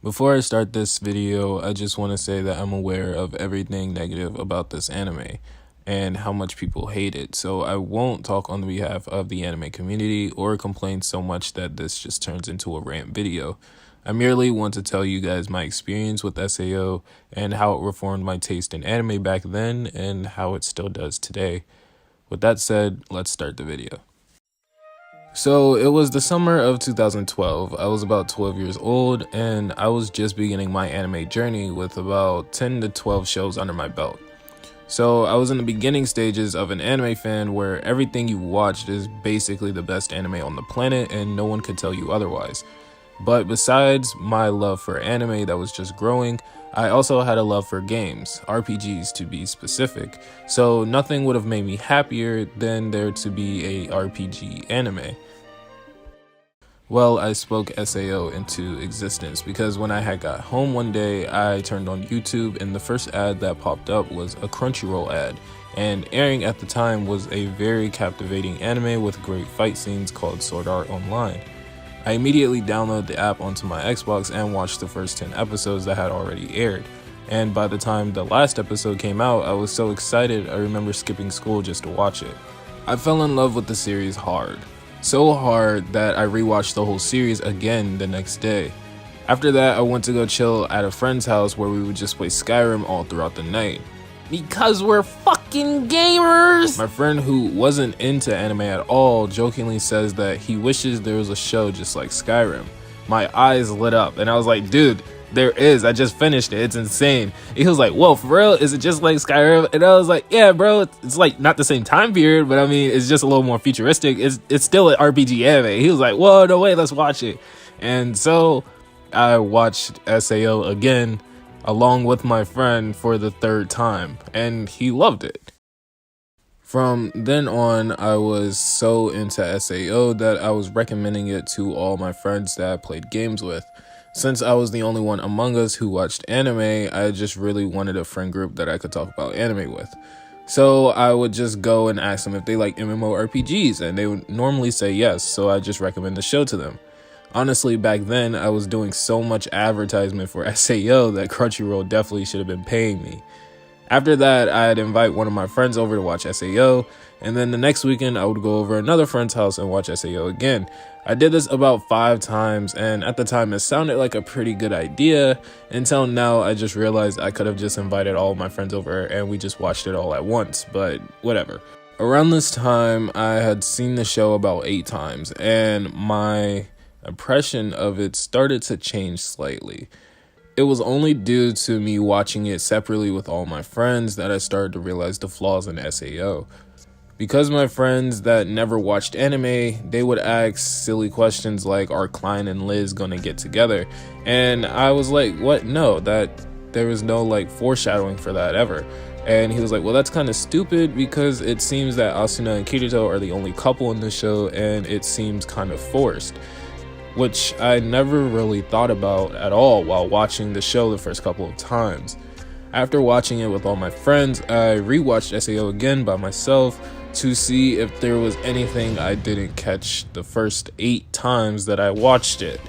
Before I start this video, I just want to say that I'm aware of everything negative about this anime and how much people hate it, so I won't talk on the behalf of the anime community or complain so much that this just turns into a rant video. I merely want to tell you guys my experience with SAO and how it reformed my taste in anime back then and how it still does today. With that said, let's start the video. So it was the summer of 2012. I was about 12 years old and I was just beginning my anime journey with about 10 to 12 shows under my belt. So I was in the beginning stages of an anime fan where everything you watched is basically the best anime on the planet and no one could tell you otherwise. But besides my love for anime that was just growing, I also had a love for games, RPGs to be specific, so nothing would have made me happier than there to be a RPG anime. Well, I spoke SAO into existence because when I had got home one day, I turned on YouTube and the first ad that popped up was a Crunchyroll ad, and airing at the time was a very captivating anime with great fight scenes called Sword Art Online. I immediately downloaded the app onto my Xbox and watched the first 10 episodes that had already aired. And by the time the last episode came out, I was so excited I remember skipping school just to watch it. I fell in love with the series hard. So hard that I rewatched the whole series again the next day. After that, I went to go chill at a friend's house where we would just play Skyrim all throughout the night. Because we're fucking gamers! My friend who wasn't into anime at all jokingly says that he wishes there was a show just like Skyrim. My eyes lit up and I was like, dude, there is. I just finished it. It's insane. And he was like, whoa, for real? Is it just like Skyrim? And I was like, yeah, bro, it's like not the same time period, but I mean, it's just a little more futuristic. It's still an RPG anime. He was like, whoa, no way, let's watch it. And so I watched SAO again along with my friend for the third time, and he loved it. From then on, I was so into SAO that I was recommending it to all my friends that I played games with. Since I was the only one among us who watched anime, I just really wanted a friend group that I could talk about anime with. So I would just go and ask them if they like MMORPGs, and they would normally say yes, so I just recommend the show to them. Honestly, back then, I was doing so much advertisement for SAO that Crunchyroll definitely should have been paying me. After that, I'd invite one of my friends over to watch SAO, and then the next weekend I would go over another friend's house and watch SAO again. I did this about 5 times, and at the time it sounded like a pretty good idea, until now I just realized I could have just invited all of my friends over and we just watched it all at once, but whatever. Around this time, I had seen the show about 8 times, and my impression of it started to change slightly. It was only due to me watching it separately with all my friends that I started to realize the flaws in SAO. Because my friends that never watched anime, they would ask silly questions like, are Klein and Liz gonna get together? And I was like, what? No, there was no like foreshadowing for that ever. And he was like, well, that's kind of stupid because it seems that Asuna and Kirito are the only couple in the show and it seems kind of forced. Which I never really thought about at all while watching the show the first couple of times. After watching it with all my friends, I rewatched SAO again by myself to see if there was anything I didn't catch the first 8 times that I watched it.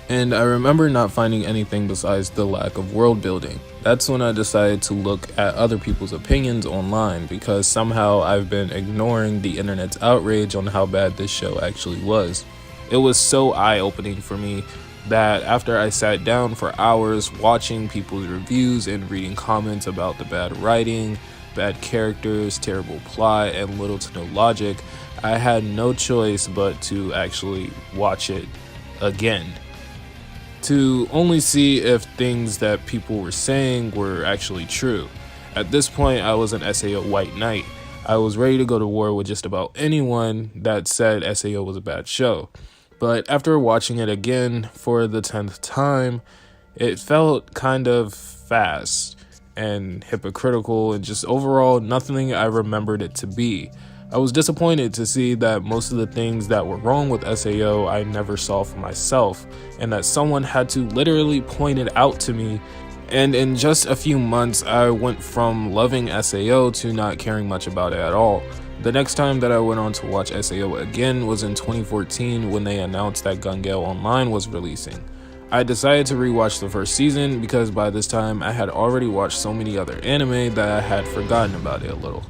And I remember not finding anything besides the lack of world building. That's when I decided to look at other people's opinions online because somehow I've been ignoring the internet's outrage on how bad this show actually was. It was so eye-opening for me that after I sat down for hours watching people's reviews and reading comments about the bad writing, bad characters, terrible plot, and little to no logic, I had no choice but to actually watch it again. To only see if things that people were saying were actually true. At this point, I was an SAO white knight. I was ready to go to war with just about anyone that said SAO was a bad show. But after watching it again for the 10th time, it felt kind of fast and hypocritical and just overall nothing I remembered it to be. I was disappointed to see that most of the things that were wrong with SAO I never saw for myself, and that someone had to literally point it out to me. And in just a few months, I went from loving SAO to not caring much about it at all. The next time that I went on to watch SAO again was in 2014 when they announced that Gun Gale Online was releasing. I decided to rewatch the first season because by this time I had already watched so many other anime that I had forgotten about it a little.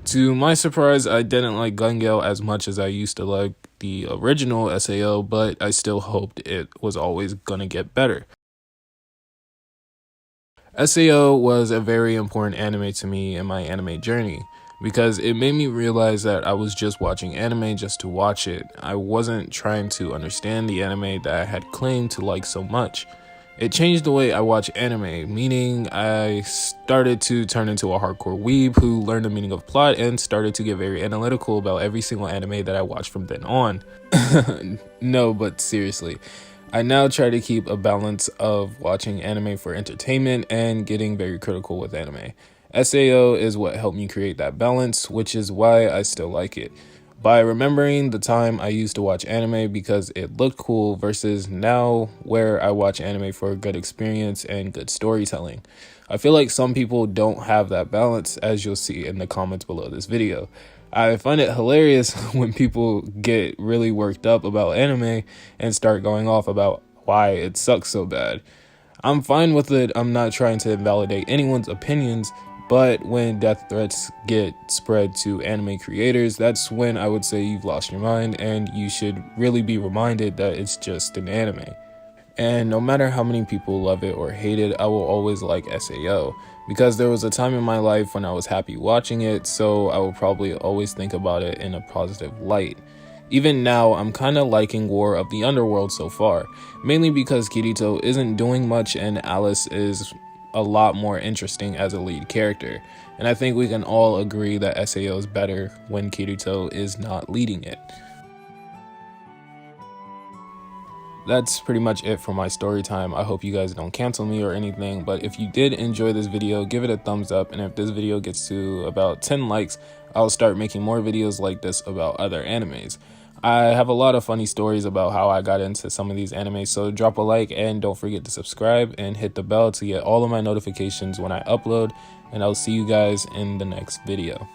To my surprise, I didn't like Gun Gale as much as I used to like the original SAO, but I still hoped it was always gonna get better. SAO was a very important anime to me in my anime journey because it made me realize that I was just watching anime just to watch it. I wasn't trying to understand the anime that I had claimed to like so much. It changed the way I watch anime, meaning I started to turn into a hardcore weeb who learned the meaning of plot and started to get very analytical about every single anime that I watched from then on. No, but seriously. I now try to keep a balance of watching anime for entertainment and getting very critical with anime. SAO is what helped me create that balance, which is why I still like it. By remembering the time I used to watch anime because it looked cool versus now where I watch anime for a good experience and good storytelling. I feel like some people don't have that balance, as you'll see in the comments below this video. I find it hilarious when people get really worked up about anime and start going off about why it sucks so bad. I'm fine with it. I'm not trying to invalidate anyone's opinions, but when death threats get spread to anime creators, that's when I would say you've lost your mind and you should really be reminded that it's just an anime. And no matter how many people love it or hate it, I will always like SAO because there was a time in my life when I was happy watching it, so I will probably always think about it in a positive light. Even now, I'm kinda liking War of the Underworld so far, mainly because Kirito isn't doing much and Alice is a lot more interesting as a lead character. And I think we can all agree that SAO is better when Kirito is not leading it. That's pretty much it for my story time. I hope you guys don't cancel me or anything, but if you did enjoy this video, give it a thumbs up, and if this video gets to about 10 likes, I'll start making more videos like this about other animes. I have a lot of funny stories about how I got into some of these animes, so drop a like and don't forget to subscribe and hit the bell to get all of my notifications when I upload, and I'll see you guys in the next video.